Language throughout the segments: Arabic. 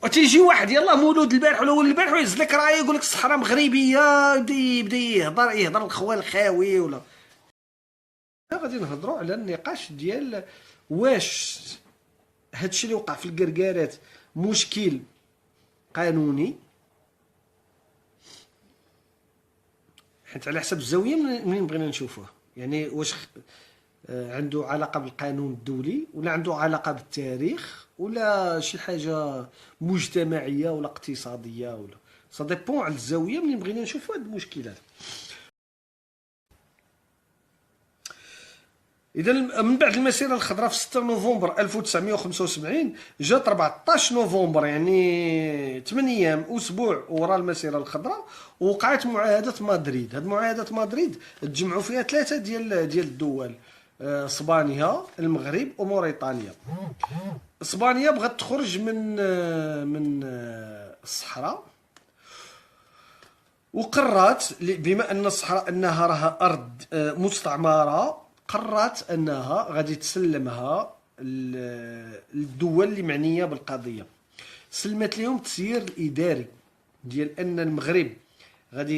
وتيجي واحد يلاه مولود البارح ولا ولد البارح ويهز لك رايه يقول لك الصحراء مغربيه، يبدا يهضر الخوال الخاوي ولا. غادي نهضروا على النقاش ديال واش هادشي اللي وقع في الكركارات مشكل قانوني، حيت على حسب الزاويه منين بغينا نشوفوه. يعني واش عنده علاقه بالقانون الدولي، ولا عنده علاقه بالتاريخ، ولا شي حاجه مجتمعيه ولا اقتصاديه، ولا سا ديبون على الزاويه منين بغينا نشوفوا هاد المشكلات. اذا من بعد المسيره الخضراء في 6 نوفمبر 1975 جات 14 نوفمبر، يعني 8 ايام اسبوع وراء المسيره الخضراء، وقعت معاهده مدريد. هاد معاهده مدريد تجمعوا فيها ثلاثه ديال الدول، اسبانيا، المغرب، وموريتانيا. اسبانيا بغات تخرج من الصحراء، وقررت بما ان الصحراء انها راها ارض مستعمره، قررت انها غادي تسلمها للدول اللي معنيه بالقضيه. سلمت لهم التسيير الاداري ديال ان المغرب غادي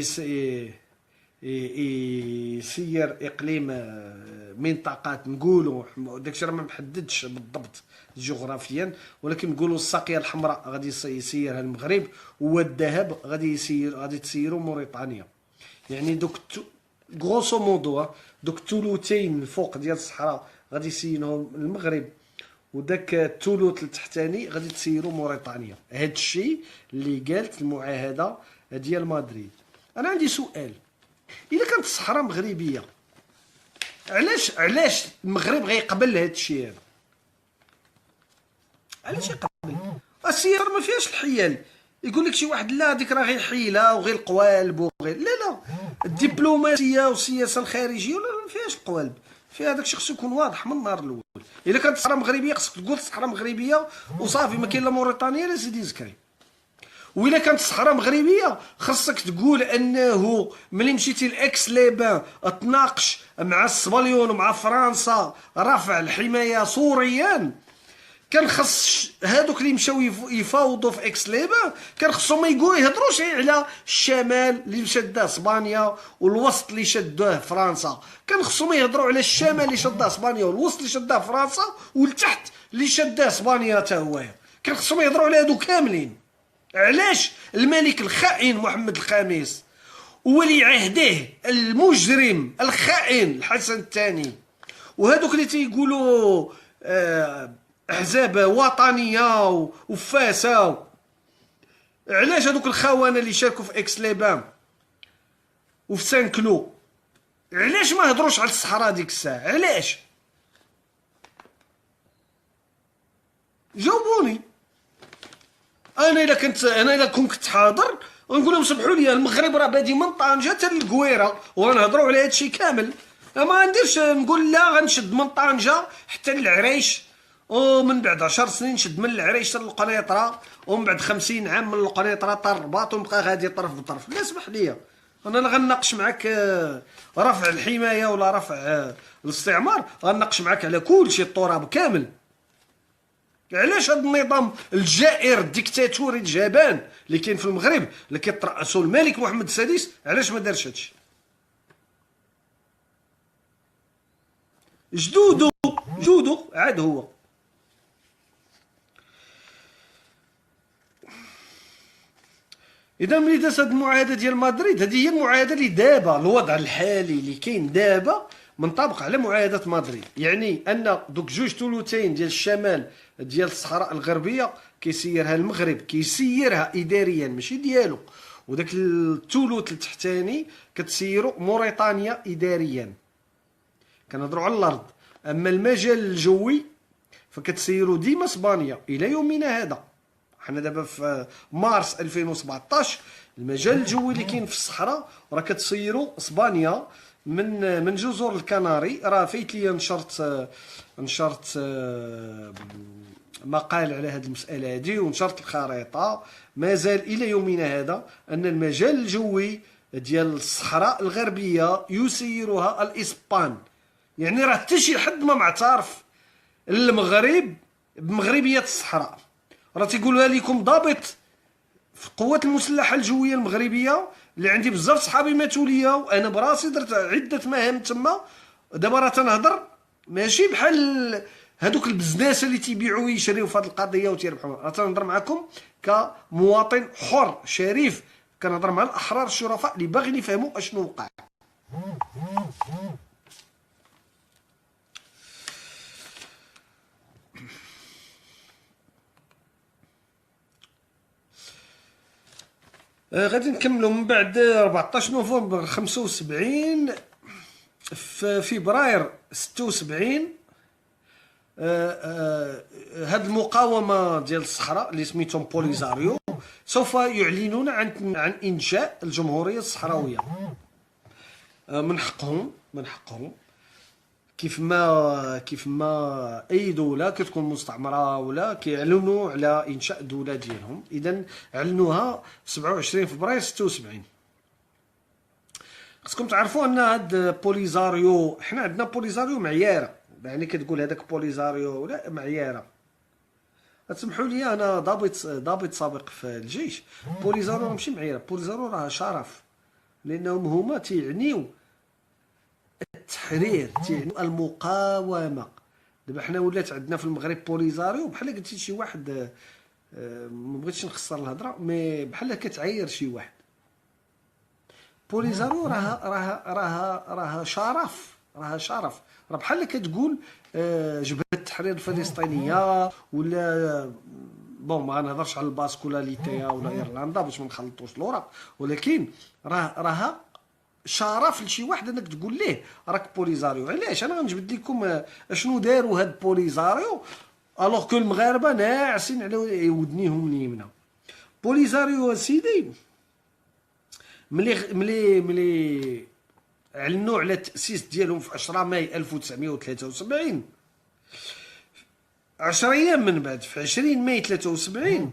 يسير اقليم، منطقات نقولوا داكشي راه ما محددش بالضبط جغرافيا، ولكن نقولوا الساقيه الحمراء غادي يسيرها المغرب، والذهب غادي تسيروا موريتانيا. يعني دوك غروسو مودو دوك الثلثين الفوق ديال الصحراء غادي يسيرهم المغرب، وداك الثلث التحتاني غادي تسيروا موريتانيا. هاد الشيء اللي قالت المعاهده ديال مدريد. انا عندي سؤال، الا كانت الصحراء مغربيه، علاش المغرب غيقبل هاد الشيء هذا؟ علاش يقبل؟ السير ما فيهاش الحيل. يقول لك شي واحد لا ديك راه غير حيله وغير القوالب وغير لا الدبلوماسيه والسياسه الخارجيه ولا ما فيهاش القوالب، فيها داكشي خصو يكون واضح من النهار الاول. الا كانت الصحراء مغربيه خصك تقول الصحراء مغربيه وصافي، ما كاين لا موريتانيا لا سيدي زكري. وإلا كانت الصحراء مغربيه خصك تقول انه ملي مشيتي لاكس ليبان تناقش مع السباليون ومع فرنسا رفع الحمايه سوريا، كان خص هادوك اللي مشاو يفاوضوا في اكس ليبان كان خصهم ما يهضروش على الشمال اللي شداه اسبانيا والوسط اللي شدوه فرنسا، كان خصهم يهضروا على الشمال اللي شداه اسبانيا والوسط اللي شداه فرنسا والتحت اللي شداه اسبانيا حتى هويا. كان خصهم يهضروا على هادو كاملين. علاش الملك الخائن محمد الخامس ولي عهده المجرم الخائن الحسن الثاني وهادوك اللي تيقولوا احزاب وطنيه وفاسه، علاش هادوك الخونه اللي شاركوا في اكس ليبان وفي سان كلو علاش ما هضروش على الصحراء ديك الساعه؟ علاش؟ جاوبوني. انا الا كنت حاضر ونقول لهم سمحوا لي المغرب راه بادي من طنجه حتى للقويره وغنهضروا على هادشي كامل، ما نديرش نقول لا غنشد من طنجه حتى للعريش، ومن بعد 10 سنين نشد من العريش حتى للقنيطره، ومن بعد 50 عام من القنيطره حتى الرباط، ونبقى غادي طرف بطرف. لا اسمح لي، انا لا غنناقش معاك رفع الحمايه ولا رفع الاستعمار، غنناقش معاك على كل شيء التراب كامل. علاش هذا النظام الجائر الديكتاتوري الجبان اللي كاين في المغرب اللي كيترأسو الملك محمد السادس علاش ما دارش هادشي؟ جدودو عاد هو. اذا ملي دازت هاد المعاهده ديال مدريد، هذه هي المعاهده اللي دابا الوضع الحالي اللي كاين دابا منطبق على معاهده مدريد. يعني ان دوك جوج ثلثين ديال الشمال ديال الصحراء الغربيه كيسيرها المغرب، كيسيرها اداريا ماشي ديالو، وداك الثلث التحتاني كتسيرو موريتانيا اداريا. كنهضروا على الارض. اما المجال الجوي فكتسيرو ديما اسبانيا الى يومنا هذا. حنا دابا في مارس 2017 المجال الجوي اللي كاين في الصحراء راه كتسيرو اسبانيا من جزر الكناري. راه فايت ليا نشرت مقال على هذه المساله هذه ونشرت الخريطه. مازال الى يومنا هذا ان المجال الجوي ديال الصحراء الغربيه يسيرها الاسبان. يعني راه حتى شي حد ما معترف المغرب بمغربيه الصحراء، راه تيقولها لكم ضابط في القوات المسلحه الجويه المغربيه اللي عندي بزاف صحابي ماتوا ليا، وانا براسي درت عده مهام تما. دابا راه تنهضر ماشي بحال هذوك البزناسه اللي تيبيعوا ويشريوا في هذه القضيه وتيربحوا، راه تنهضر معكم كمواطن حر شريف، كنهضر مع الاحرار الشرفاء اللي باغيين يفهموا اشنو وقع. غادي نكملوا من بعد 14 نوفمبر 75. في فبراير 76 هاد المقاومه ديال الصحراء اللي سميتهم بوليزاريو سوف يعلنون عن انشاء الجمهوريه الصحراويه. من حقهم كيف ما اي دوله كتكون مستعمره ولا كيعلنوا على انشاء دوله ديالهم. اذا اعلنوها 27 فبراير 76. خصكم تعرفوا ان هاد بوليزاريو، حنا عندنا بوليزاريو معياره، يعني كتقول هذاك بوليزاريو ولا معياره. تسمحوا لي انا ضابط سابق في الجيش. بوليزاريو ماشي معيره، بوليزاريو راه شرف، لانهم هما تيعنيو التحرير، تيعنيو المقاومه. دابا حنا ولات عندنا في المغرب بوليزاريو بحال قلتي شي واحد، ما بغيتش نخسر الهضره، مي بحال كتعاير شي واحد. بوليزاريو راها شرف، راه بحال كتقول جبهه التحرير الفلسطينيه، ولا بون ما غنهضرش على الباسك ولا ليتيا ولا ايرلندا باش ما نخلطوش الوراق، ولكن راها شرف لشي واحد انك تقول ليه راك بوليزاريو. علاش انا غنجبد لكم اشنو داروا هاد بوليزاريو الوغ كو المغاربه ناعسين على ودنيهم اليمنى. بوليزاريو سيدي ملي اعلنوا على التاسيس ديالهم في 10 ماي 1973، 10 ايام من بعد في 20 ماي 73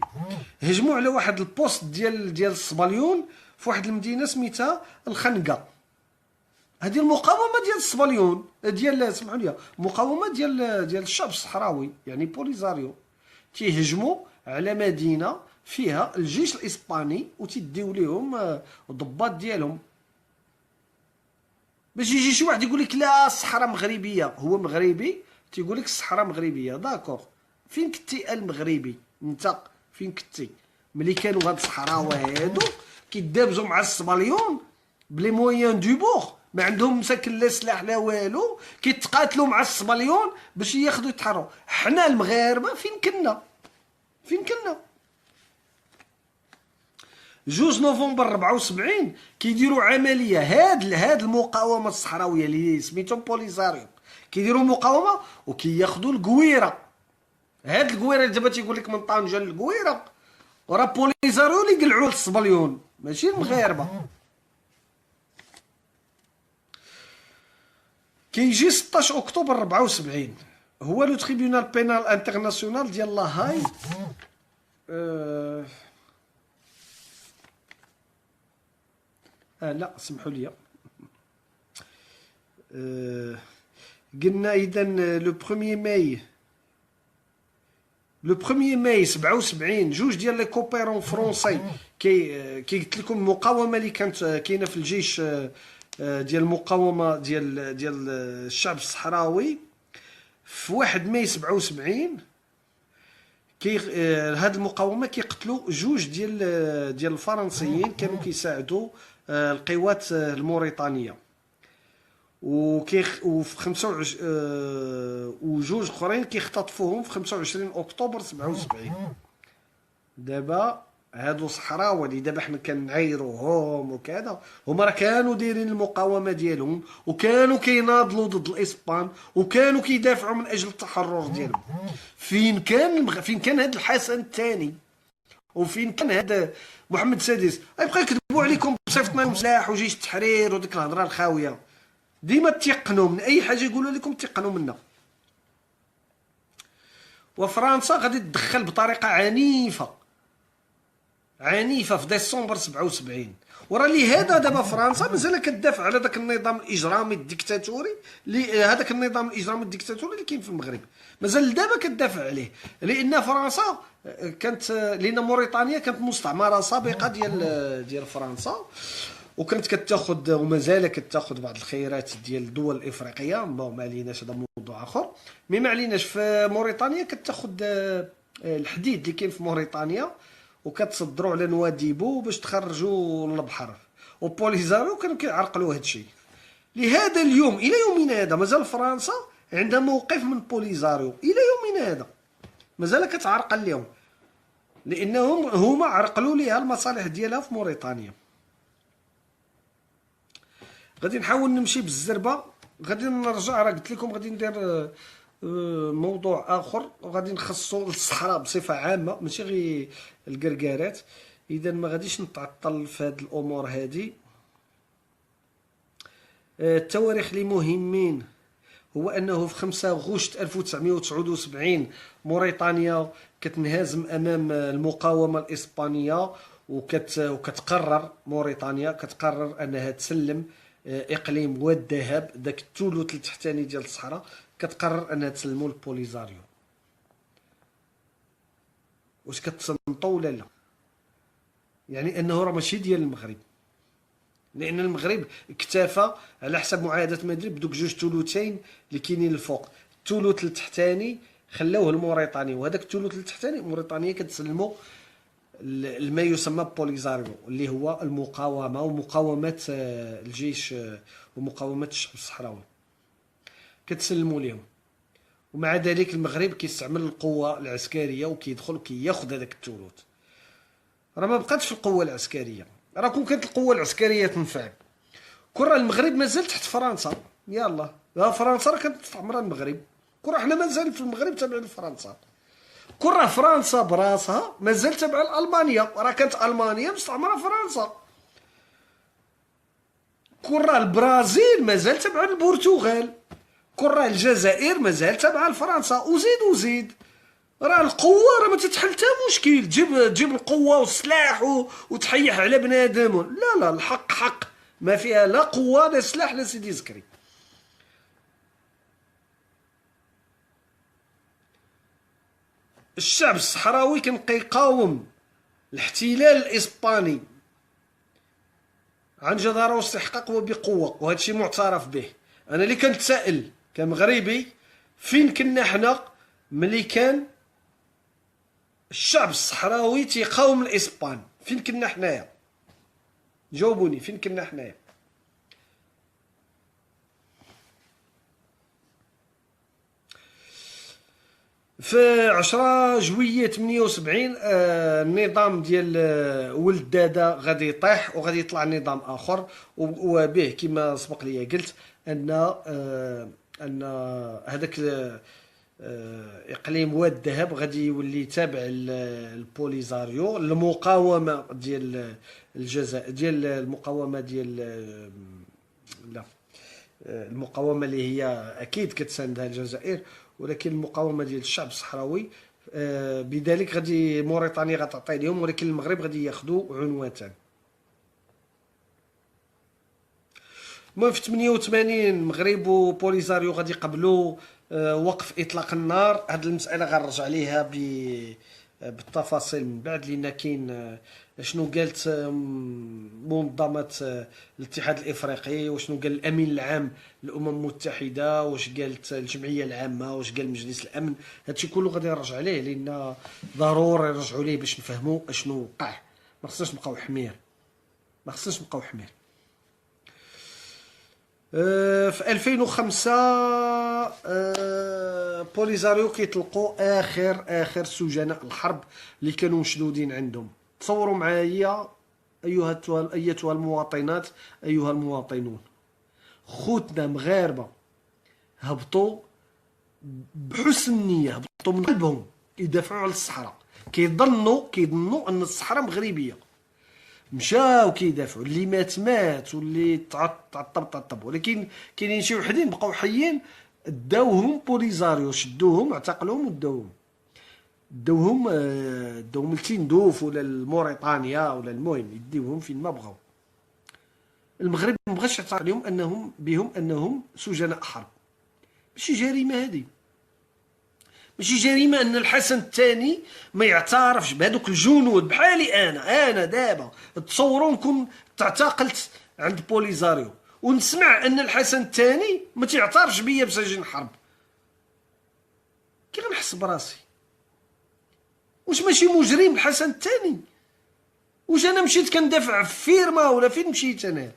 هجموا على واحد البوست ديال الصباليون في واحد المدينه سميتها الخنقه. هذه المقاومه ديال الصباليون ديال سمحوا لي المقاومه ديال الشعب الصحراوي، يعني بوليزاريو تيهجموا على مدينه فيها الجيش الاسباني وتيديو ليهم الضباط ديالهم. باش يجي شي واحد يقول لك لا الصحراء مغربيه، هو مغربي تيقول لك الصحراء مغربيه، داكوغ. فين كنتي المغربي انت؟ فين كنتي ملي كانوا هاد الصحراوه هادو كيدابزوا مع الصباليون بلي مويان دو بور، ما عندهم مساكن لا سلاح لا والو، كيتقاتلوا مع الصباليون باش ياخذوا يتحرروا. حنا المغاربه فين كنا 2 نوفمبر 74 كيديروا عمليه. هاد المقاومه الصحراويه اللي سميتهم بوليزاريو كيديروا مقاومه وكياخذوا القويره. هاد القويره دابا تيقول لك من طنجه للقويره، وراه بوليزاريو اللي قلعوا الصبليون ماشي المغاربه. كيجي 16 اكتوبر 74 هو لو تريبيونال بينال انترناسيونال ديال لاهاي. لا سمحوا لي، قلنا اذا لو 1 ماي 77 جوج ديال لي كوبيرون فرونسي كي قلت لكم المقاومه اللي كانت كاينه في الجيش ديال المقاومه ديال الشعب الصحراوي في 1 ماي 77 هاد المقاومه كيقتلوا جوج ديال الفرنسيين كانوا كيساعدوا القوات الموريتانيه، وفي 25 وجوج اخرين كيختطفوهم في 25 اكتوبر 77. دابا هادو صحراوه اللي دابا حنا كنعايروهم وكذا، هما راه كانوا دايرين المقاومه ديالهم وكانوا كيناضلوا ضد الاسبان وكانوا كيدافعوا من اجل التحرر ديالهم. فين كان هاد الحسن الثاني وفين كان هذا محمد السادس؟ غيبقى يكذبوا عليكم بصيفطنا سلاح وجيش التحرير وديك الهضره الخاويه. ديما تيقنوا من اي حاجه يقولوا لكم تيقنوا منها. وفرنسا غادي تدخل بطريقه عنيفه عنيفه في ديسمبر 77. وراه لهذا دابا فرنسا مازال كتدافع على ذاك النظام الاجرامي الديكتاتوري، اللي هذاك النظام الاجرامي الديكتاتوري اللي كاين في المغرب، مازال دابا كتدافع عليه. لان فرنسا كانت، لان موريتانيا كانت مستعمره سابقه ديال فرنسا، وكانت كتاخذ ومازال كتاخذ بعض الخيرات ديال الدول الافريقيه. ما عليناش، هذا موضوع اخر. ما عليناش. في موريتانيا كتاخذ الحديد اللي كاين في موريتانيا وكتصدروا على نواديبو باش تخرجوا للبحر، وبوليزاريو كانوا كيعرقلوا هذا الشيء. لهذا اليوم الى يومنا هذا مازال فرنسا عندها موقف من بوليزاريو، الى يومنا هذا مازال كتعرقل لهم، لانهم هما عرقلوا ليها المصالح ديالها في موريتانيا. غادي نحاول نمشي بالزربه، غادي نرجع. راه قلت لكم غادي ندير موضوع اخر، وغادي نخصو الصحراء بصفه عامه ماشي غير الكركارات. اذا ما غاديش نتعطل في هاد الامور هادي. التواريخ اللي مهمين هو انه في 5 غشت 1979 موريتانيا كتنهزم امام المقاومه الاسبانيه، وكتقرر موريتانيا كتقرر انها تسلم اقليم واد الذهب، داك الثلث التحتاني ديال الصحراء، كتقرر انها تسلمو لبوليزاريو. واش كتصنتو ولا لا؟ يعني انه راه ماشي ديال المغرب، لان المغرب اكتفى على حسب معاهده مدريد بدوك 2 ثلثين اللي كاينين الفوق. الثلث التحتاني خلاوه لموريتانيا، وهذاك الثلث التحتاني موريتانيا كتسلمو ما يسمى بوليزاريو، اللي هو المقاومه ومقاومه الجيش ومقاومه الشعب الصحراوي، كتسلموا لهم. ومع ذلك المغرب كيستعمل القوه العسكريه وكيدخل وكياخذ هذاك الثلث. راه ما بقاتش في القوه العسكريه، راه كون كانت القوه العسكريه تنفع كون راه المغرب مازال تحت فرنسا. يلا فرنسا راه كانت تستعمر المغرب، كون راه حنا مازال في المغرب تابعين لفرنسا. كون راه فرنسا براسها مازال تابعه لالمانيا، راه كانت المانيا مستعمره فرنسا. كون راه البرازيل مازال تابعه للبرتغال، كون راه الجزائر مازال تابعه لفرنسا. وزيد راه القوه راه ما تتحل حتى مشكل. تجيب القوه والسلاح وتحيح على بنادم. لا الحق حق، ما فيها لا قوه لا سلاح لا سيدي زكري. الشعب الصحراوي كان كيقاوم الاحتلال الاسباني عن جدارة واستحقاق وبقوه، وهذا الشيء معترف به. انا اللي كنتسائل كمغربي، فين كنا حنا ملي كان الشعب الصحراوي تيقاوم الاسبان؟ فين كنا حنايا؟ جاوبوني، فين كنا حنايا؟ في 10 جويلية 78 النظام ديال ولد دادا غادي يطيح وغادي يطلع نظام اخر، وبه كما سبق لي قلت ان هذاك اقليم واد الذهب غادي يولي تابع البوليزاريو. المقاومه ديال الجزائر، ديال المقاومه ديال لا المقاومه اللي هي اكيد كتساندها الجزائر، ولكن المقاومه ديال الشعب الصحراوي بذلك غادي موريتانيا غتعطي لهم، ولكن المغرب غادي ياخذوا عنوتان. المهم في 88 المغرب وبوليزاريو غادي يقبلوا وقف اطلاق النار. هذه المساله غنرجع ليها بالتفاصيل من بعد، لان كاين شنو قالت منظمه الاتحاد الافريقي، وشنو قال الامين العام للامم المتحده، واش قالت الجمعيه العامه، واش قال مجلس الامن. هادشي كله غادي نرجع ليه، لان ضروري نرجعوا ليه باش نفهموا اشنو وقع. ما خصناش نبقاو حمير، ما خصناش نبقاو حمير. في 2005 بوليزاريو كيطلقوا اخر سجناء الحرب اللي كانوا مشدودين عندهم. تصوروا معايا ايتها المواطنات، ايها المواطنون، خوتنا مغاربه هبطوا بحسن النيه، هبطوا من قلبهم يدافعوا على الصحراء، كيظنوا ان الصحراء مغربيه، مشاو كيدافعوا. اللي مات واللي تعطب، ولكن كاينين شي وحدين بقاو حيين، داوهم بوليزاريو، شدوهم اعتقلوهم وداوهم. داوهم لتندوف ولا لموريتانيا ولا المهم يديوهم فين ما بغاو. المغرب ما بغاش يعترف عليهم انهم سجناء حرب. ماشي جريمه هذه، ماشي جريمه ان الحسن الثاني ما يعترفش بهذوك الجنود. بحالي انا دابا تصوروا نكون تعتقلت عند بوليزاريو ونسمع ان الحسن الثاني ما تعترفش بيا بسجن حرب، كي غنحس براسي؟ واش ماشي مجرم الحسن الثاني؟ واش انا مشيت كندافع في فيرما ولا فين مشيت؟ انا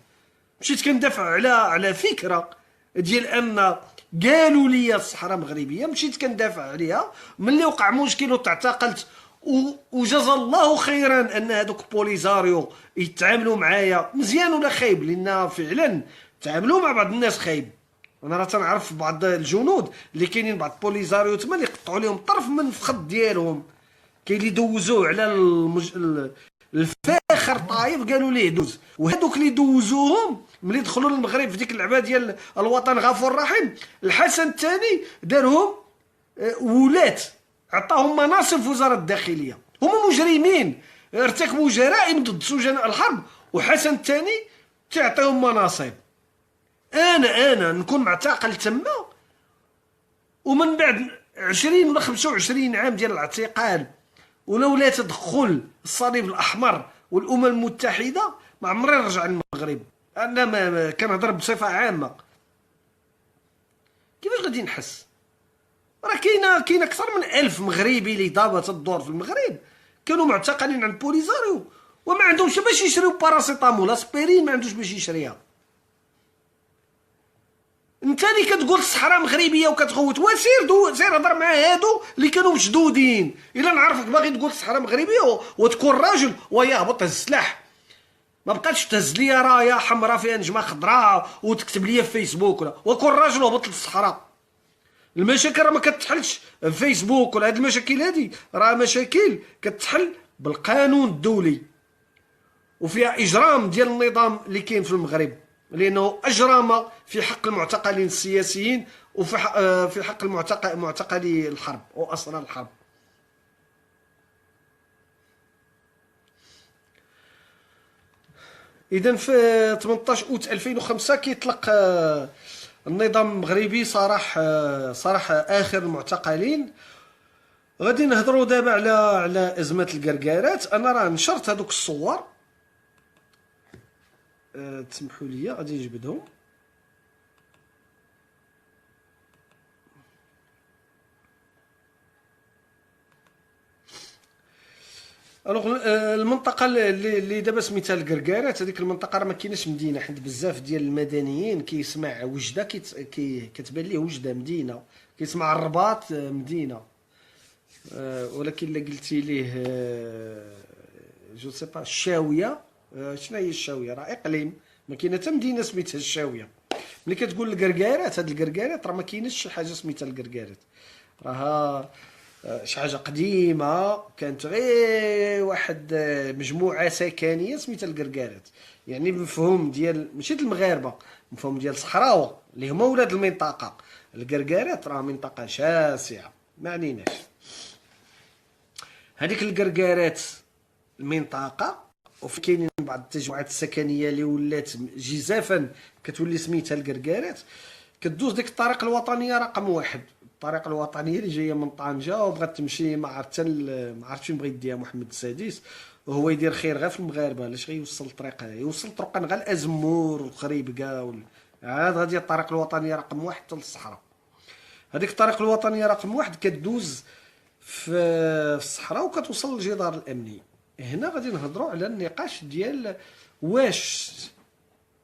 مشيت كندافع على فكره ديال ان قالوا لي الصحراء مغربيه، مشيت كندافع عليها. ملي وقع مشكل وتعتقلت وجزا الله خيرا ان هذوك بوليزاريو يتعاملوا معايا مزيان ولا خايب، لان فعلا تعاملوا مع بعض الناس خايب. انا راه تنعرف بعض الجنود اللي كاينين بعض بوليزاريو تما اللي يقطعوا لهم طرف من الفخذ ديالهم، كاين اللي دوزوه على الفاخر طايف قالوا ليه دوز. وهذوك اللي دوزوهم ملي دخلوا للمغرب في ديك اللعبه ديال الوطن غفور رحيم، الحسن الثاني دارهم ولاة، عطاهم مناصب في وزاره الداخليه. هما مجرمين ارتكبوا جرائم ضد سجناء الحرب، وحسن الثاني تعطيهم مناصب. انا نكون معتقل تما، ومن بعد 20 ولا 25 عام ديال الاعتقال ولولا تدخل الصليب الاحمر والامم المتحده ما عمري نرجع للمغرب. انا ما كنهضر بصفه عامه. كيفاش غادي نحس؟ راه كاين اكثر من 1000 مغربي اللي دابا تدور في المغرب كانوا معتقلين عند بوليزاريو وما عندهمش باش يشريو باراسيتامول، اسبرين ما عندوش باش يشريها. انت اللي كتقول الصحراء مغربيه وكتغوت، سير هضر مع هادو اللي كانوا مشدودين. الا نعرفك باغي تقول الصحراء مغربيه وتكون راجل ويهبط تهز السلاح، ما بقاتش تهز ليا رايه حمراء فيها نجمه خضراء وتكتب ليا في فيسبوك، ولا وكون راجل وهبط للصحراء. المشاكل راه ما كتحلش في فيسبوك، ولا هاد المشاكل هادي راه مشاكل كتحل بالقانون الدولي، وفيها اجرام ديال النظام اللي كاين في المغرب، لانه اجرم في حق المعتقلين السياسيين وفي حق معتقلي الحرب واسرى الحرب. اذا في 18 اوت 2005 كيطلق النظام المغربي صراح اخر المعتقلين. غادي نهضروا دابا على ازمه الكركارات. انا راه نشرت هذوك الصور، تسمحوا لي غادي نجبدهم. الوغ المنطقه اللي دابا سميتها الكركارات، هذيك المنطقه راه ما كايناش مدينه، حيت بزاف ديال المدنيين كيسمع وجده كتبان ليه وجده مدينه، كيسمع الرباط مدينه. ولكن الا قلتي ليه جو سي با الشاويه، شنو هي الشاويه؟ راه اقليم، ما كاينه حتى مدينه سميتها الشاويه. ملي كتقول الكركارات، هاد الكركارات راه ما كايناش شي حاجه سميتها الكركارات، راها شي حاجه قديمه كانت غير واحد مجموعه سكنيه سميتها الكركارات. يعني بمفهوم ديال ماشي ديال المغاربه، مفهوم ديال الصحراوه اللي هما ولاد المنطقه. الكركارات راه منطقه شاسعه ما عليناش. هذيك الكركارات المنطقه، وفي كاينين بعض التجمعات السكنيه اللي ولات جزافا كتولي سميتها الكركارات. كدوز ديك الطريق الوطنيه رقم 1، الطريق الوطنيه اللي جايه من طنجه وبغات تمشي ما عرفتش فين بغى يديها محمد السادس، وهو يدير خير غير في المغاربه. علاش غيوصل الطريق، يوصل طرقا غير الازمور وخريبكا عاد غادي الطريق الوطنيه رقم 1 حتى للصحراء. هذيك الطريق الوطنيه رقم 1 كدوز في الصحراء وكتوصل للجدار الامني. هنا غادي نهضروا على النقاش ديال واش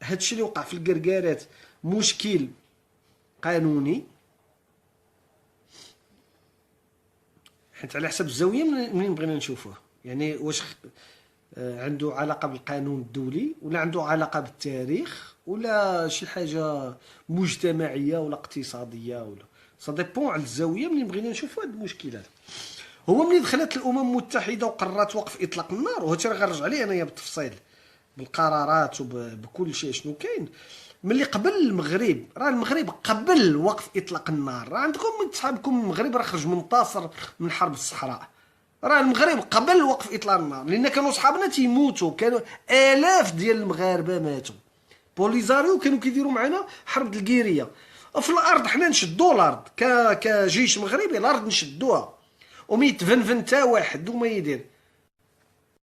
هادشي اللي وقع في الكركارات مشكل قانوني، حيت على حسب الزاويه منين بغينا نشوفوه. يعني واش عنده علاقه بالقانون الدولي، ولا عنده علاقه بالتاريخ، ولا شي حاجه مجتمعيه ولا اقتصاديه، ولا سا ديبون على الزاويه منين بغينا نشوفوا هاد المشكل هذا. هو ملي دخلت الامم المتحده وقررت وقف اطلاق النار، وهادشي راه غنرجع عليه انايا بالتفصيل بالقرارات وبكل شيء شنو كاين. ملي قبل المغرب، راه المغرب قبل وقف اطلاق النار، راه عندكم من صحابكم المغرب راه خرج منتصر من حرب الصحراء، راه المغرب قبل وقف اطلاق النار، لان كانوا صحابنا تيموتوا، كانوا الاف ديال المغاربه ماتوا. بوليزاريو كانوا كيديروا معنا حرب الجيريه في الارض، حنا نشدوا الارض كجيش مغربي، الارض نشدوها وما يتفنفن حتى واحد وما يدير.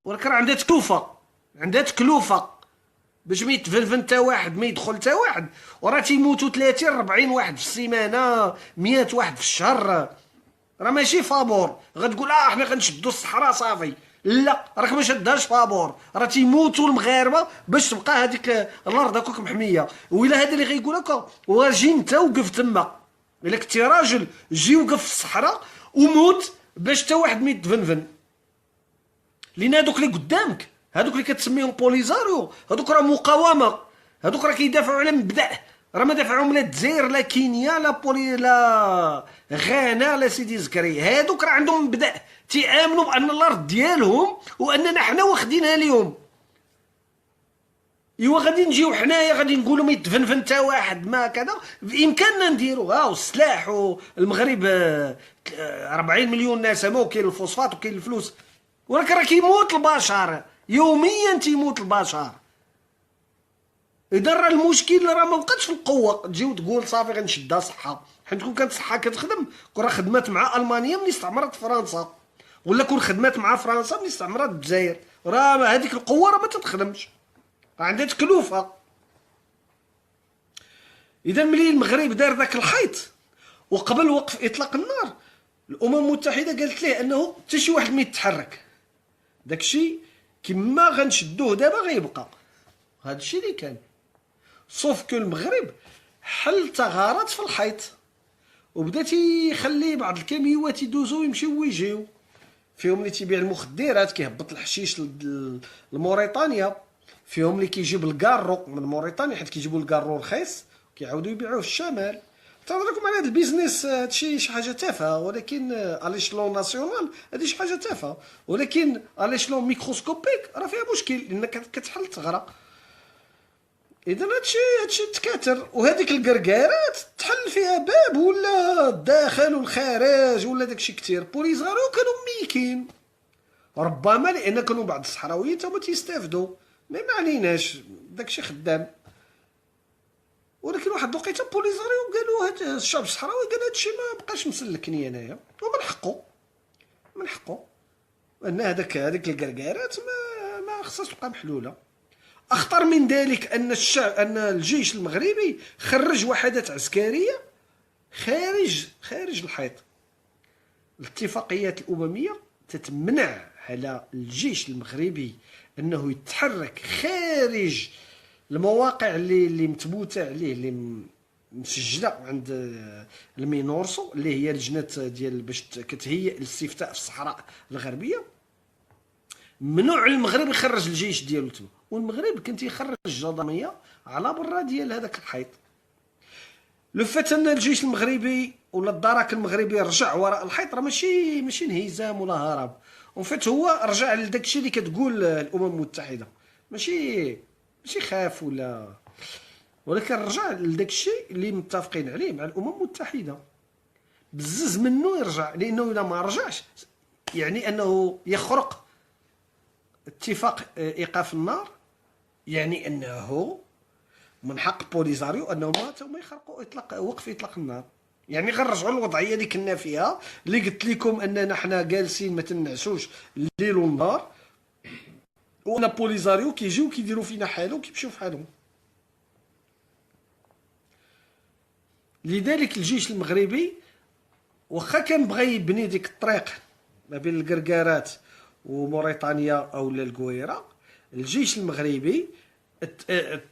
ولكن راه عندها تكلفه، عندها تكلفه باش ما يتفنفن حتى واحد، ما يدخل حتى واحد، وراه تيموتوا 30 40 واحد في السيمانه، 100 واحد في الشهر. راه ماشي فابور غتقول حنا غنشدوا الصحراء صافي، لا راك ما شدهاش فابور، راه تيموتوا المغاربه باش تبقى هذيك الارض هكاك محميه. وإلا هذا اللي غيقول لك واجي انت وقف تما، الا كنتي راجل جي وقف في الصحراء وموت باش حتى واحد ما يتفنفن. لان هذوك اللي قدامك، هذوك اللي كتسميهم بوليزاريو، هذوك راه مقاومه، هذوك راه كيدافعوا على مبدا، راه ما دافعهم لا الجزائر لا كينيا لا لا غانا لا سيدي زكريا. هذوك راه عندهم مبدا، تيامنوا بان الارض ديالهم واننا حنا واخدينها ليهم. ايوا غادي نجيو حنايا غادي نقولوا ما يتفنفن حتى واحد ما كذا، بامكاننا نديرو والسلاح والمغرب 40 مليون نسمه، وكاين الفوسفات وكاين الفلوس، ولكن راه كيموت البشر يوميا، تيموت البشر. اذا راه المشكل راه ما بقاتش في القوه، تجي وتقول صافي غنشدها صحه، حيت كون كانت صحه كتخدم كون راه خدمات مع المانيا ملي استعمرت فرنسا، ولا كون خدمات مع فرنسا ملي استعمرت الجزائر، راه هذيك القوه راه ما تتخدمش، راه عندها تكلفه. اذا ملي المغرب دار ذاك الحيط وقبل وقف اطلاق النار، الامم المتحده قالت ليه انه حتى شي واحد ما يتحرك، داكشي كما غنشدوه دابا غيبقى. هادشي اللي كان، صوف كو المغرب حل ثغرات في الحيط وبدا تيخلي بعض الكاميوات يدوزو ويمشيو ويجيو، فيهم اللي تيبيع المخدرات كيهبط الحشيش لموريتانيا، فيهم اللي كيجيب الكارو من موريتانيا حيت كيجيبوا الكارو رخيص كيعاودوا يبيعوه في الشمال. تهضر لكم على هذا البيزنس، هادشي شي حاجه تافهه، ولكن اليشلون ناسيونال هادي شي حاجه تافهه، ولكن اليشلون ميكروسكوبيك راه فيها مشكل لانك كتحل ثغره. اذا هادشي تكاثر، وهذيك الكركارات تحل فيها باب ولا الداخل والخارج ولا داكشي كثير. بوليزاريو كانوا ميكين، ربما لان كانوا بعض الصحراويين تما تيستافدوا، ما عليناش داكشي خدام. ولكن واحد الوقيته بوليزاريو قالوا هاد الشعب الصحراوي قال هادشي ما بقاش مسلكني انايا، ومن حقه، من حقه ان هذيك الكركارات ما خصهاش تبقى محلوله. اخطر من ذلك ان ان الجيش المغربي خرج وحدات عسكريه خارج الحيط. الاتفاقيات الامميه تتمنع على الجيش المغربي انه يتحرك خارج المواقع اللي متبوته عليه، اللي مسجله عند المينورسو اللي هي لجنه ديال باش كتهيئ الاستفتاء في الصحراء الغربيه. ممنوع المغرب يخرج الجيش ديالو تما، والمغرب كان تيخرج الجداميه على برا ديال هذاك الحيط. لو فات ان الجيش المغربي ولا الدرك المغربي رجع وراء الحيط راه ماشي انهزام ولا هرب، وفات هو رجع لداك الشيء اللي كتقول الامم المتحده، ماشي خاف ولكن رجع لداك الشيء اللي متفقين عليه مع الامم المتحده. بزز منه يرجع، لانه اذا ما رجعش يعني انه يخرق اتفاق ايقاف النار، يعني انه من حق بوليزاريو انه ما يخرقوا وقف اطلاق النار. يعني غنرجعوا للوضعيه اللي كنا فيها، اللي قلت لكم اننا حنا جالسين ما تنعسوش الليل والنهار، وانا بوليزاريو كيجيو كيديروا فينا حالهم كيمشيو في حالهم. لذلك الجيش المغربي واخا كان بغى يبني ديك الطريق ما بين الكركارات وموريتانيا او الكويره، الجيش المغربي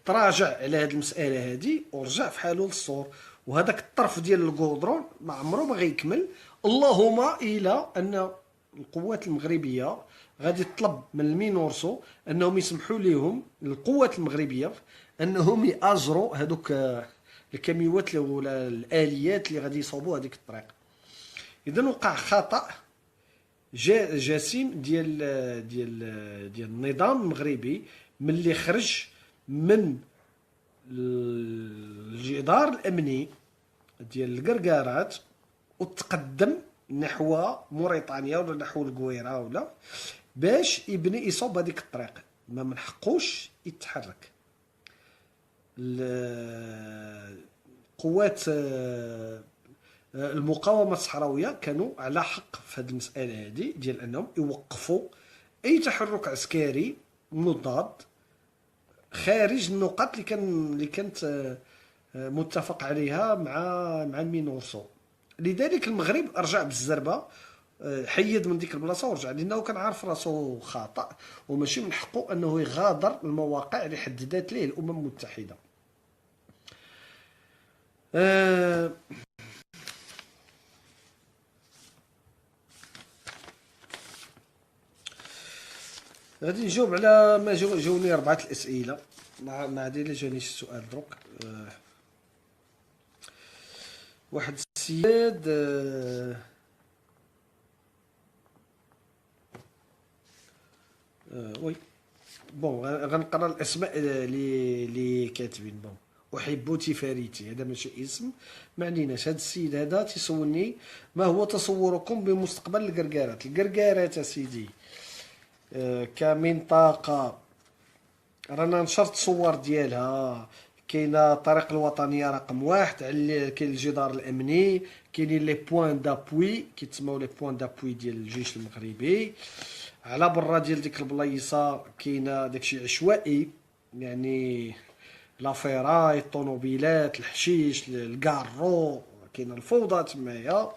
تراجع على هذه المساله هذه ورجع في حاله للصور، وهذاك الطرف ديال الكودرون ما عمره ما غيكمل. اللهم الى ان القوات المغربيه غادي تطلب من المينورسو انهم يسمحوا لهم القوات المغربيه انهم ياجروا هذوك الكاميوات ولا الاليات اللي غادي يصوبوا هذيك الطريق. اذا وقع خطا جسيم ديال النظام المغربي ملي خرج من الجدار الامني ديال الكركارات وتقدم نحو موريتانيا ولا نحو الكويرة ولا باش يبني يصوب هذيك الطريق، ما من حقوش يتحرك. قوات المقاومة الصحراوية كانوا على حق في هذه المسألة هذه ديال أنهم يوقفوا أي تحرك عسكري مضاد خارج النقاط اللي كانت متفق عليها مع المينورسو. لذلك المغرب رجع بالزربة، حيد من ديك البلاصه ورجع، لانه كان عارف راسو خطا وماشي من حقه انه يغادر المواقع اللي حددت ليه الامم المتحده. غادي نجاوب على ما جاوني 4 الاسئله، ما عاد الا جاني شي سؤال دروك. واحد السيد وي بون غنقرا الاسماء اللي كاتبين. بون احب تفاريتي، هذا ماشي اسم، ما عليناش. هذا السيد هذا تيسولني ما هو تصوركم بمستقبل الكركارات. الكركارات سيدي كمنطقه رانا نشرت صور ديالها. كاينه الطريق الوطنيه رقم 1، كاين الجدار الامني، كاينين لي بوين دابوي كيتسموا لي بوين دابوي ديال الجيش المغربي. على برا ديال ديك البلايصه كاينه داكشي عشوائي، يعني لافيراي، الطوموبيلات، الحشيش، الكارو، كاينه الفوضى تمايا.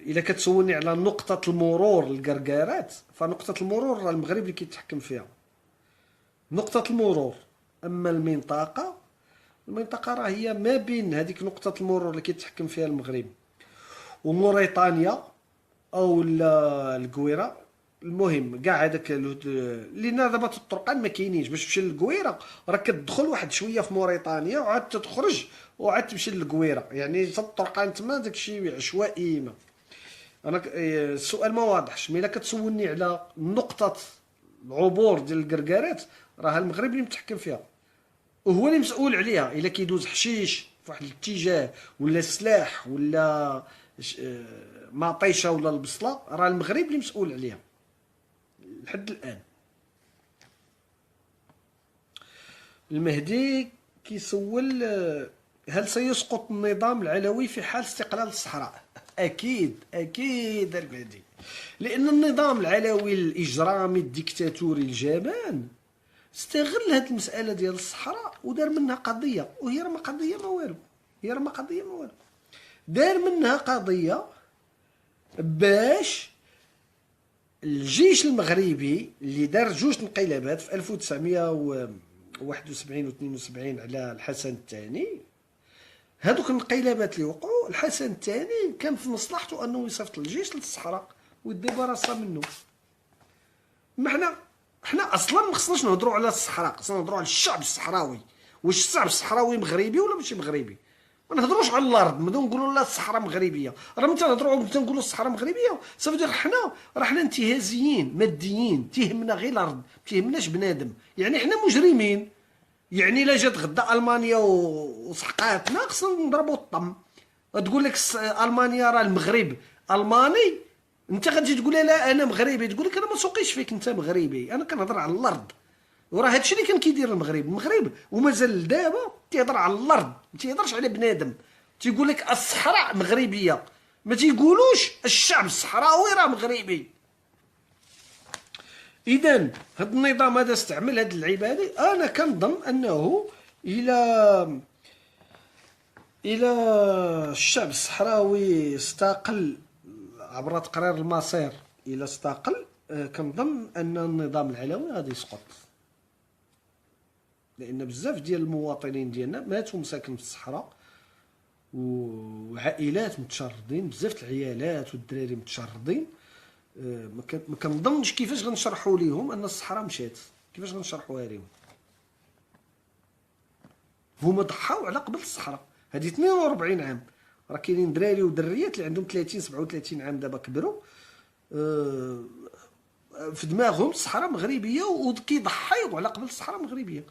الا كتسولني على نقطه المرور للكركارات، فنقطه المرور راه المغرب اللي كيتحكم فيها، نقطه المرور. اما المنطقه راه هي ما بين هذيك نقطه المرور اللي كيتحكم فيها المغرب وموريتانيا او الكويره. المهم كاع هذاك لان دابا الطرقان ما كاينينش باش تمشي للكويره، راه كتدخل واحد شويه في موريتانيا وعاد تخرج وعاد تمشي للكويره، يعني الطرقان تما داكشي عشوائي. ما انا السؤال ما واضحش، مي الا كتسولني على نقطه العبور ديال الكركارات راه المغرب اللي متحكم فيها وهو اللي مسؤول عليها. الا كيدوز حشيش في واحد الاتجاه ولا سلاح ولا مطيشه ولا البصله، راه المغرب اللي مسؤول عليها لحد الان. المهدي كيسول هل سيسقط النظام العلوي في حال استقلال الصحراء؟ اكيد المهدي، لان النظام العلوي الاجرامي الديكتاتوري الجبان استغل هذه المساله ديال الصحراء ودار منها قضيه، وهي راه ما قضيه ما والو، دار منها قضيه باش الجيش المغربي اللي دار 2 انقلابات في 1971 و 72 على الحسن الثاني. هذوك الانقلابات اللي وقعوا، الحسن الثاني كان في مصلحته انه يصيفط الجيش للصحراء ويديباراسا منه. ما حنا اصلا ما خصناش نهضروا على الصحراء، خصنا نهضروا على الشعب الصحراوي. واش الشعب الصحراوي مغربي ولا ماشي مغربي؟ ما نهضروش على الارض نبداو نقولوا لا الصحراء مغربيه. راه ملي تنهضروا نقولوا الصحراء مغربيه صافي دير حنا انتهازيين ماديين، تيهمنا غير الارض، ما تيهمناش بنادم. يعني حنا مجرمين، يعني الا جات غدا المانيا وسحقاتنا خصنا نضربوا الطم. تقول لك المانيا راه المغرب الماني، انت غتجي تقول لا انا مغربي، تقول لك انا ما سوقيش فيك انت مغربي، انا كنهضر على الارض. وراه هادشي اللي كان كيدير المغرب ومازال دابا تيهضر على الارض، ما تيهضرش على بنادم. تيقول لك الصحراء مغربيه، ما تيقولوش الشعب الصحراوي راه مغربي. اذا هذا النظام هذا استعمل هذه العباده. انا كنظن انه الى الشعب الصحراوي استقل عبر تقرير المصير، الى استقل كنظن ان النظام العلوي غادي يسقط، لان بزاف ديال المواطنين ديالنا ماتوا مساكن في الصحراء وعائلات متشردين، بزاف العيالات والدراري متشردين. ما كنظنش كيفاش غنشرحوا ليهم ان الصحراء مشات، كيفاش غنشرحوها ليهم؟ هما ضحاو على قبل الصحراء هذه 42 عام. راه كاينين دراري ودريات اللي عندهم 30 37 عام دابا كبروا، في دماغهم الصحراء مغربيه وكيضحيو على قبل الصحراء مغربيه.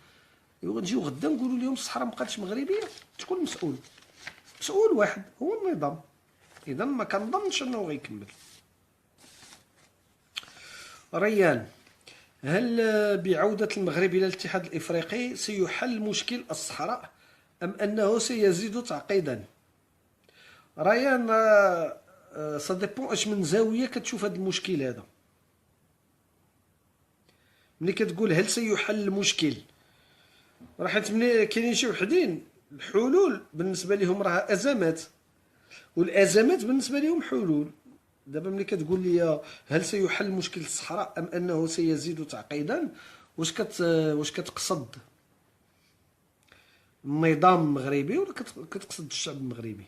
ايوا نجيو غدا نقولوا لهم الصحراء ما بقاتش مغربيه، شكون المسؤول؟ مسؤول واحد هو النظام. اذا ما كنظنش انه غيكمل. ريان: هل بعودة المغرب إلى الاتحاد الإفريقي سيحل مشكل الصحراء أم أنه سيزيد تعقيدا؟ ريان، سا ديبون اش من زاوية كتشوف هذا المشكل هذا. ملي كتقول هل سيحل المشكل، راه حيت ملي كاينين شي وحدين الحلول بالنسبة لهم راه أزمات، والأزمات بالنسبة لهم حلول. دابا ملي كتقول لي هل سيحل مشكل الصحراء ام انه سيزيد تعقيدا، واش كتقصد النظام المغربي ولا كتقصد الشعب المغربي؟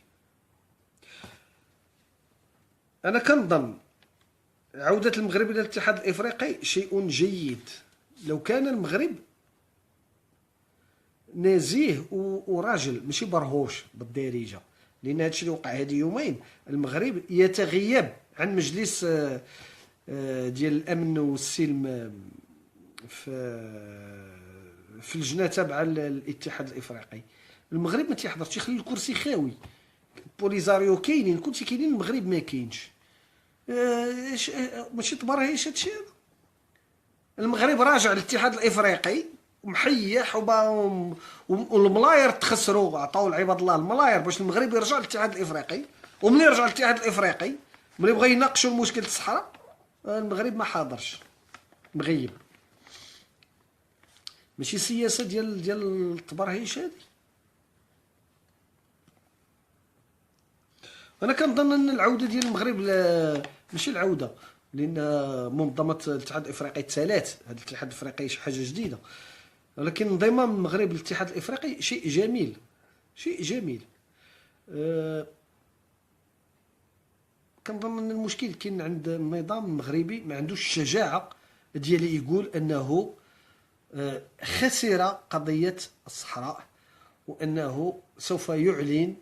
انا كنظن عودة المغرب الى الاتحاد الافريقي شيء جيد لو كان المغرب نزيه وراجل ماشي برهوش بالدارجه، لان هادشي اللي وقع هادي يومين المغرب يتغيب عن مجلس ديال الامن والسلم في اللجنه تابعه للاتحاد الافريقي. المغرب ما تيحضرش، تيخلي الكرسي خاوي. بوليزاريو كاينين، كلشي كاينين، المغرب ما كاينش. ماشي تبرهيش هادشي هذا. المغرب راجع للاتحاد الافريقي ومحيح والملاير تخسروا، عطاو لعباد الله الملاير باش المغرب يرجع للاتحاد الافريقي. وملي رجع للاتحاد الافريقي ملي بغا يناقشوا المشكل الصحراء المغرب ما حاضرش، مغيب. ماشي سياسه ديال التبرهيش هادي. انا كنظن ان العوده ديال المغرب ماشي العوده، لان منظمه الاتحاد الافريقي تسالات، هذا الاتحاد الافريقي شي حاجه جديده، ولكن انضمام المغرب للاتحاد الافريقي شيء جميل، شيء جميل. كنظن ان المشكل كاين عند النظام المغربي، ما عندوش الشجاعه ديال يقول انه خسر قضيه الصحراء وانه سوف يعلن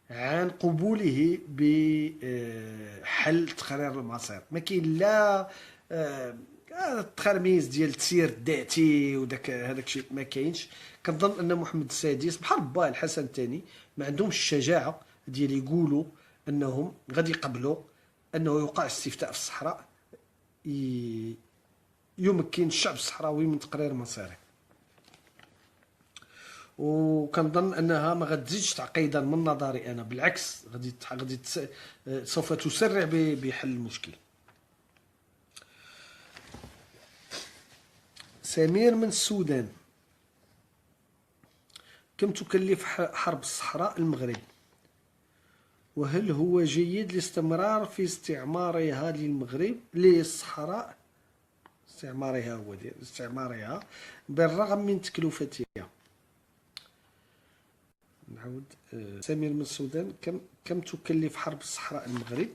عن قبوله بحل تقرير المصير. ما كاين لا التخرميز ديال التسيير الذاتي وداك هذاك الشيء ما كاينش. كنظن ان محمد السادس بحال با الحسن الثاني ما عندهمش الشجاعه ديال يقولوا انهم غادي يقبلوا انه يوقع استفتاء في الصحراء يمكن الشعب الصحراوي من تقرير مصيره. وكنظن انها ما غتزيدش تعقيدا من نظري انا، بالعكس غادي سوف تسرع بحل المشكل. سمير من السودان: كم تكلف حرب الصحراء المغرب؟ وهل هو جيد الاستمرار في استعمارها للمغرب للصحراء استعمارها بالرغم من تكلفتها؟ نعود. سمير من السودان: كم تكلف حرب الصحراء المغرب؟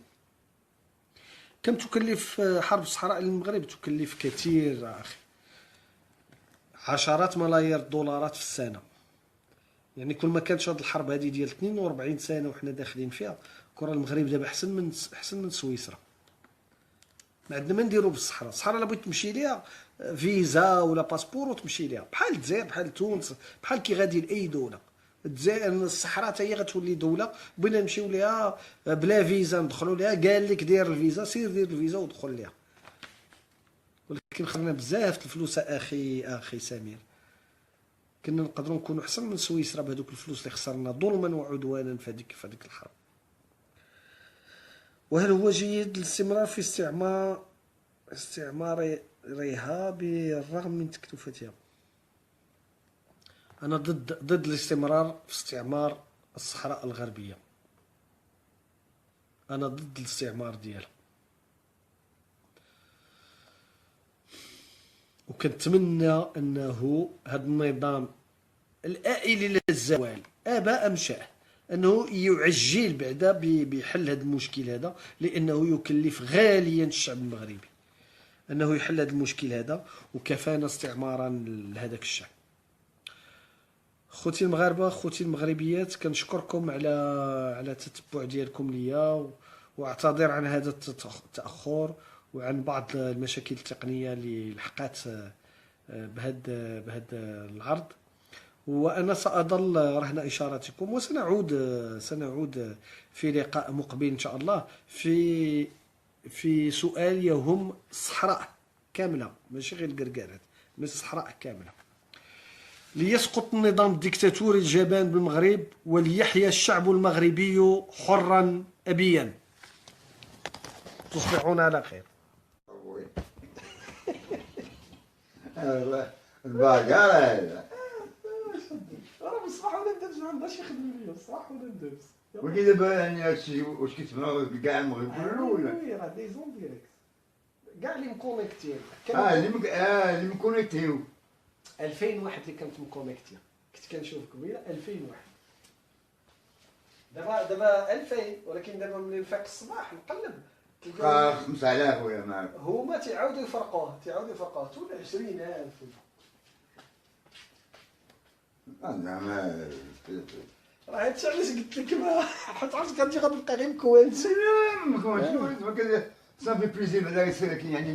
كم تكلف حرب الصحراء للمغرب؟ تكلف كثير اخي، عشرات ملايير الدولارات في السنه. يعني كل ما كانت هذه الحرب هذه ديال 42 سنه وحنا داخلين فيها، كره المغرب دابا احسن من سويسرا. ما عندنا ما نديرو بالصحراء. الصحراء الا بغيت تمشي ليها فيزا ولا باسبور وتمشي ليها، بحال الجزائر بحال تونس بحال كي غادي لاي دوله. الجزائر الصحراء حتى هي غتولي دوله، بغينا نمشيو ليها بلا فيزا ندخلوا ليها، قال لك دير الفيزا، سير دير الفيزا ودخل ليها. ولكن خسرنا بزاف الفلوس اخي سمير. كنا نقدروا نكونوا احسن من سويسرا بهذوك الفلوس اللي خسرنا ظلما وعدوانا في هذيك الحرب. وهل هو جيد الاستمرار في استعمارها بالرغم من تكلفتها؟ انا ضد الاستمرار في استعمار الصحراء الغربيه. انا ضد الاستعمار ديالها، وكنتمنى انه هذا النظام الآئل الى الزوال ابى ام شاء انه يعجل بعدا بحل هذا المشكل هذا، لانه يكلف غاليا الشعب المغربي انه يحل هذا المشكل هذا، وكفانا استعمارا لهذاك الشعب. خوتي المغاربه، خوتي المغربيات، كنشكركم على التتبع ديالكم ليا، واعتذر عن هذا التاخر وعن بعض المشاكل التقنيه اللي لحقات بهذا العرض. وأنا سأظل رهن إشارتكم، سنعود في لقاء مقبل إن شاء الله في سؤال يهم الصحراء كاملة، ماشي غير القرقارات، بس الصحراء كاملة. ليسقط النظام الديكتاتوري الجبان بالمغرب، وليحيا الشعب المغربي حرا أبيا. تصبحون على خير. الباقالة راه بصراحة ولا ندرس ما عندهاش يخدم ليا بصراحة ولا ندرس. ولكن دابا يعني هادشي واش كيتسمعوا كاع المغرب كله ولا؟ وي راه دي زون ديريكت كاع اللي مكونيكتين. اللي مكونيكتيو 2000 واحد اللي كانت مكونيكتيه، كنت كنشوف قبيله 2000 واحد. دابا 2000، ولكن دابا ملي نفيق الصباح نقلب تلقى 5000 ولا معاك. هما تيعاودوا يفرقوه تولي 20000. زعما راه هادشي علاش قلت لك ما حيت عرفت غادي غنبقى غير مكونت. ما كنتش صافي بليزير بعدا يعني